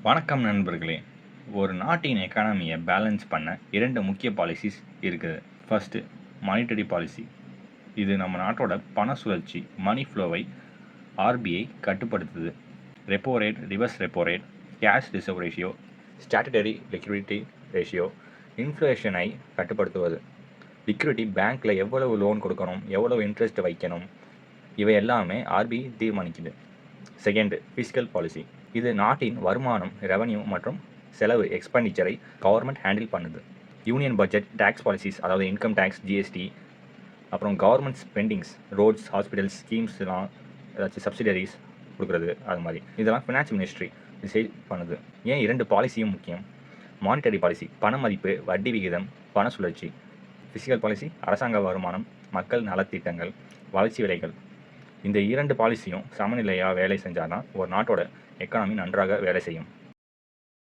வணக்கம் நண்பர்களே. ஒரு நாட்டின் எக்கானமியை பேலன்ஸ் பண்ண 2 முக்கிய பாலிசிஸ் இருக்குது. First monetary policy. இது நம்ம நாட்டோட பண சுழற்சி மணி ஃப்ளோவை ஆர்பிஐ கட்டுப்படுத்துது. Repo rate, reverse repo rate, cash reserve ratio, statutory liquidity ratio, இன்ஃப்ளேஷனை கட்டுப்படுத்துவது. லிக்விடிட்டி பேங்க்கில் எவ்வளவு லோன் கொடுக்கணும், எவ்வளவு இன்ட்ரெஸ்ட் வைக்கணும், இவை எல்லாமே ஆர்பிஐ தீர்மானிக்குது. Second, fiscal policy. இது நாட்டின் வருமானம், ரெவன்யூ மற்றும் செலவு எக்ஸ்பெண்டிச்சரை கவர்மெண்ட் ஹேண்டில் பண்ணுது. யூனியன் பட்ஜெட், டேக்ஸ் பாலிசிஸ், அதாவது இன்கம் டேக்ஸ், ஜிஎஸ்டி, அப்புறம் கவர்மெண்ட் ஸ்பெண்டிங்ஸ், ரோட்ஸ், ஹாஸ்பிட்டல்ஸ், ஸ்கீம்ஸ்லாம் ஏதாச்சும் சப்சிடரிஸ் கொடுக்குறது, அது மாதிரி இதெல்லாம் ஃபினான்ஸ் மினிஸ்ட்ரி டிசைட் பண்ணுது. ஏன் 2 பாலிசியும் முக்கியம்? மானிட்டரி பாலிசி பண மதிப்பு, வட்டி விகிதம், பண சுழற்சி. ஃபிஸ்கல் பாலிசி அரசாங்க வருமானம், மக்கள் நலத்திட்டங்கள், வளர்ச்சி விலைகள். இந்த 2 பாலிசியும் சமநிலையாக வேலை செஞ்சால் தான் ஒரு நாட்டோட எக்கானமி நன்றாக வேலை செய்யும்.